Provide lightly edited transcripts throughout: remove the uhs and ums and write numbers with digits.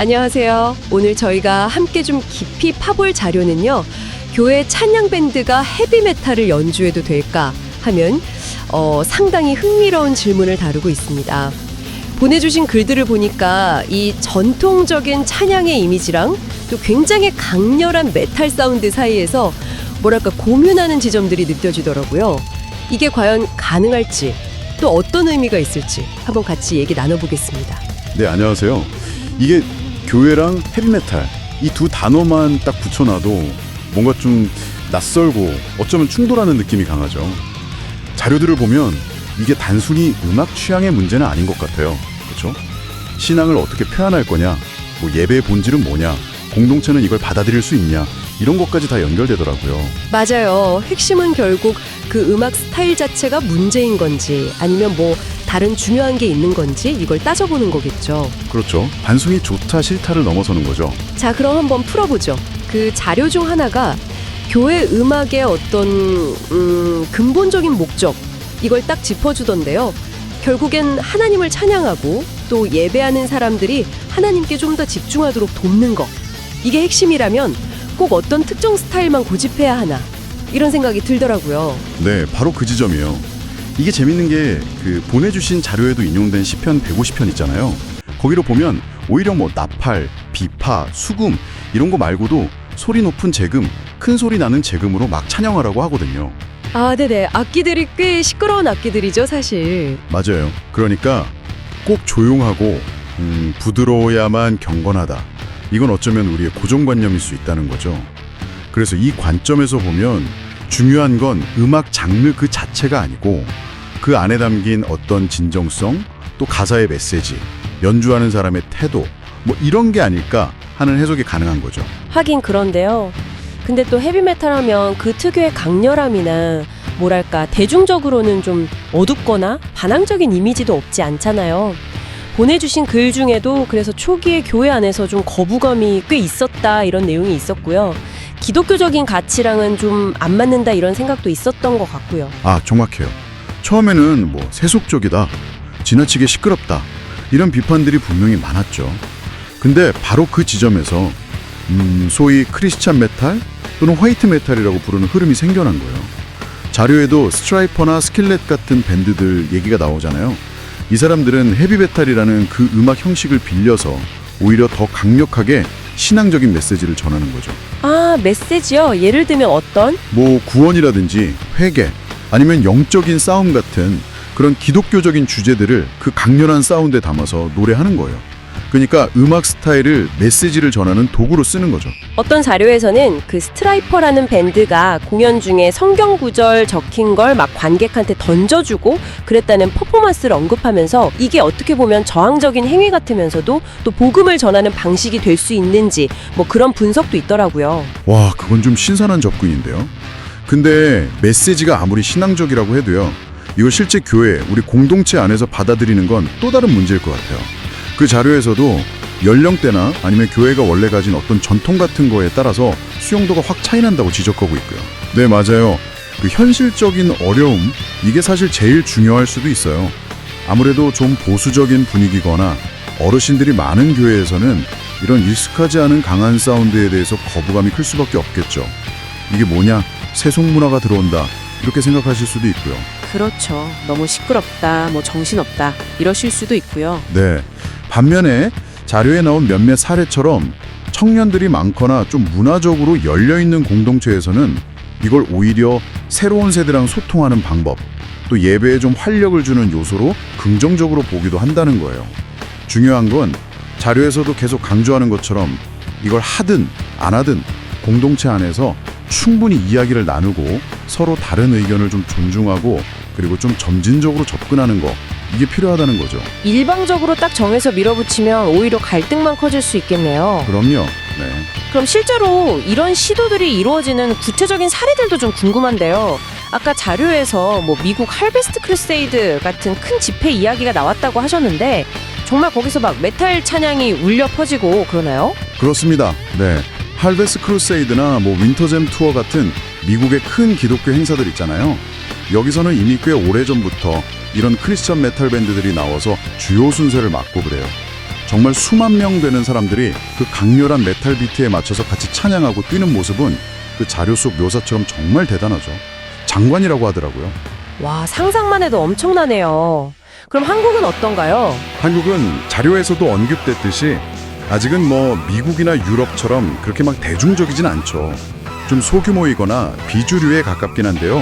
안녕하세요. 오늘 저희가 함께 좀 깊이 파볼 자료는요. 교회 찬양 밴드가 헤비메탈을 연주해도 될까 하면 상당히 흥미로운 질문을 다루고 있습니다. 보내주신 글들을 보니까 이 전통적인 찬양의 이미지랑 또 굉장히 강렬한 메탈 사운드 사이에서 뭐랄까 고민하는 지점들이 느껴지더라고요. 이게 과연 가능할지 또 어떤 의미가 있을지 한번 같이 얘기 나눠보겠습니다. 네, 안녕하세요. 이게 교회랑 헤비메탈 이 두 단어만 딱 붙여놔도 뭔가 좀 낯설고 어쩌면 충돌하는 느낌이 강하죠. 자료들을 보면 이게 단순히 음악 취향의 문제는 아닌 것 같아요. 그렇죠? 신앙을 어떻게 표현할 거냐, 뭐 예배의 본질은 뭐냐, 공동체는 이걸 받아들일 수 있냐, 이런 것까지 다 연결되더라고요. 맞아요. 핵심은 결국 그 음악 스타일 자체가 문제인 건지 아니면 뭐 다른 중요한 게 있는 건지 이걸 따져보는 거겠죠. 그렇죠. 단순히 좋다 싫다를 넘어서는 거죠. 자, 그럼 한번 풀어보죠. 그 자료 중 하나가 교회 음악의 어떤 근본적인 목적 이걸 딱 짚어주던데요. 결국엔 하나님을 찬양하고 또 예배하는 사람들이 하나님께 좀 더 집중하도록 돕는 거. 이게 핵심이라면 꼭 어떤 특정 스타일만 고집해야 하나 이런 생각이 들더라고요. 네, 바로 그 지점이에요. 이게 재밌는 게 그 보내주신 자료에도 인용된 시편 150편 있잖아요. 거기로 보면 오히려 뭐 나팔, 비파, 수금 이런 거 말고도 소리 높은 재금, 큰 소리 나는 재금으로 막 찬양하라고 하거든요. 아, 네네. 악기들이 꽤 시끄러운 악기들이죠, 사실. 맞아요. 그러니까 꼭 조용하고 부드러워야만 경건하다. 이건 어쩌면 우리의 고정관념일 수 있다는 거죠. 그래서 이 관점에서 보면 중요한 건 음악 장르 그 자체가 아니고 그 안에 담긴 어떤 진정성, 또 가사의 메시지, 연주하는 사람의 태도, 뭐 이런 게 아닐까 하는 해석이 가능한 거죠. 하긴 그런데요. 근데 또 헤비메탈 하면 그 특유의 강렬함이나 뭐랄까 대중적으로는 좀 어둡거나 반항적인 이미지도 없지 않잖아요. 보내주신 글 중에도 그래서 초기에 교회 안에서 좀 거부감이 꽤 있었다 이런 내용이 있었고요. 기독교적인 가치랑은 좀 안 맞는다 이런 생각도 있었던 것 같고요. 아, 정확해요. 처음에는 뭐 세속적이다, 지나치게 시끄럽다 이런 비판들이 분명히 많았죠. 근데 바로 그 지점에서 소위 크리스찬 메탈 또는 화이트 메탈이라고 부르는 흐름이 생겨난 거예요. 자료에도 스트라이퍼나 스킬렛 같은 밴드들 얘기가 나오잖아요. 이 사람들은 헤비메탈이라는 그 음악 형식을 빌려서 오히려 더 강력하게 신앙적인 메시지를 전하는 거죠. 아, 메시지요? 예를 들면 어떤? 뭐 구원이라든지 회개 아니면 영적인 싸움 같은 그런 기독교적인 주제들을 그 강렬한 사운드에 담아서 노래하는 거예요. 그러니까 음악 스타일을 메시지를 전하는 도구로 쓰는 거죠. 어떤 자료에서는 그 스트라이퍼라는 밴드가 공연 중에 성경 구절 적힌 걸 막 관객한테 던져주고 그랬다는 퍼포먼스를 언급하면서 이게 어떻게 보면 저항적인 행위 같으면서도 또 복음을 전하는 방식이 될 수 있는지 뭐 그런 분석도 있더라고요. 와, 그건 좀 신선한 접근인데요. 근데 메시지가 아무리 신앙적이라고 해도요, 이걸 실제 교회, 우리 공동체 안에서 받아들이는 건 또 다른 문제일 것 같아요. 그 자료에서도 연령대나 아니면 교회가 원래 가진 어떤 전통 같은 거에 따라서 수용도가 확 차이난다고 지적하고 있고요. 네, 맞아요. 그 현실적인 어려움, 이게 사실 제일 중요할 수도 있어요. 아무래도 좀 보수적인 분위기거나 어르신들이 많은 교회에서는 이런 익숙하지 않은 강한 사운드에 대해서 거부감이 클 수밖에 없겠죠. 이게 뭐냐? 세속문화가 들어온다. 이렇게 생각하실 수도 있고요. 그렇죠. 너무 시끄럽다, 뭐 정신없다 이러실 수도 있고요. 네. 반면에 자료에 나온 몇몇 사례처럼 청년들이 많거나 좀 문화적으로 열려있는 공동체에서는 이걸 오히려 새로운 세대랑 소통하는 방법, 또 예배에 좀 활력을 주는 요소로 긍정적으로 보기도 한다는 거예요. 중요한 건 자료에서도 계속 강조하는 것처럼 이걸 하든 안 하든 공동체 안에서 충분히 이야기를 나누고 서로 다른 의견을 좀 존중하고 그리고 좀 점진적으로 접근하는 거, 이게 필요하다는 거죠. 일방적으로 딱 정해서 밀어붙이면 오히려 갈등만 커질 수 있겠네요. 그럼요. 네. 그럼 실제로 이런 시도들이 이루어지는 구체적인 사례들도 좀 궁금한데요. 아까 자료에서 뭐 미국 할베스트 크루세이드 같은 큰 집회 이야기가 나왔다고 하셨는데 정말 거기서 막 메탈 찬양이 울려 퍼지고 그러나요? 그렇습니다. 네. 할베스 크루세이드나 뭐 윈터잼 투어 같은 미국의 큰 기독교 행사들 있잖아요. 여기서는 이미 꽤 오래전부터 이런 크리스천 메탈 밴드들이 나와서 주요 순서를 맡고 그래요. 정말 수만 명 되는 사람들이 그 강렬한 메탈 비트에 맞춰서 같이 찬양하고 뛰는 모습은 그 자료 속 묘사처럼 정말 대단하죠. 장관이라고 하더라고요. 와, 상상만 해도 엄청나네요. 그럼 한국은 어떤가요? 한국은 자료에서도 언급됐듯이 아직은 뭐 미국이나 유럽처럼 그렇게 막 대중적이진 않죠. 좀 소규모이거나 비주류에 가깝긴 한데요.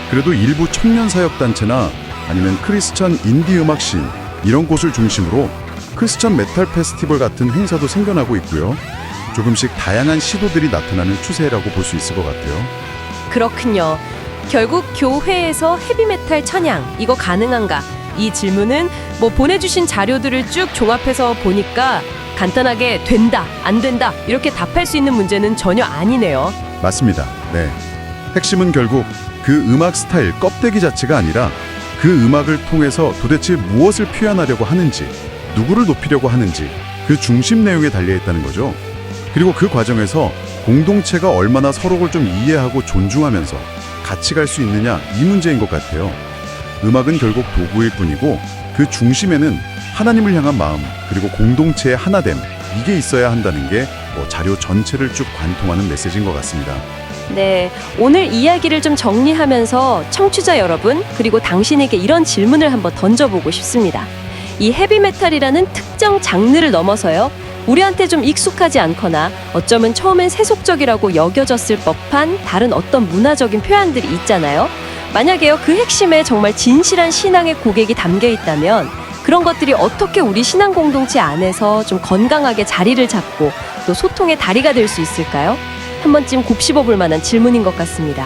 그래도 일부 청년 사역 단체나 아니면 크리스천 인디 음악 씬 이런 곳을 중심으로 크리스천 메탈 페스티벌 같은 행사도 생겨나고 있고요. 조금씩 다양한 시도들이 나타나는 추세라고 볼 수 있을 것 같아요. 그렇군요. 결국 교회에서 헤비메탈 찬양 이거 가능한가? 이 질문은 뭐 보내주신 자료들을 쭉 종합해서 보니까 간단하게 된다, 안 된다 이렇게 답할 수 있는 문제는 전혀 아니네요. 맞습니다. 네. 핵심은 결국 그 음악 스타일 껍데기 자체가 아니라 그 음악을 통해서 도대체 무엇을 표현하려고 하는지, 누구를 높이려고 하는지 그 중심 내용에 달려있다는 거죠. 그리고 그 과정에서 공동체가 얼마나 서로를 좀 이해하고 존중하면서 같이 갈 수 있느냐 이 문제인 것 같아요. 음악은 결국 도구일 뿐이고 그 중심에는 하나님을 향한 마음 그리고 공동체의 하나됨 이게 있어야 한다는 게 뭐 자료 전체를 쭉 관통하는 메시지인 것 같습니다. 네, 오늘 이야기를 좀 정리하면서 청취자 여러분 그리고 당신에게 이런 질문을 한번 던져보고 싶습니다. 이 헤비메탈이라는 특정 장르를 넘어서요. 우리한테 좀 익숙하지 않거나 어쩌면 처음엔 세속적이라고 여겨졌을 법한 다른 어떤 문화적인 표현들이 있잖아요. 만약에요, 그 핵심에 정말 진실한 신앙의 고객이 담겨 있다면 그런 것들이 어떻게 우리 신앙 공동체 안에서 좀 건강하게 자리를 잡고 또 소통의 다리가 될 수 있을까요? 한 번쯤 곱씹어 볼 만한 질문인 것 같습니다.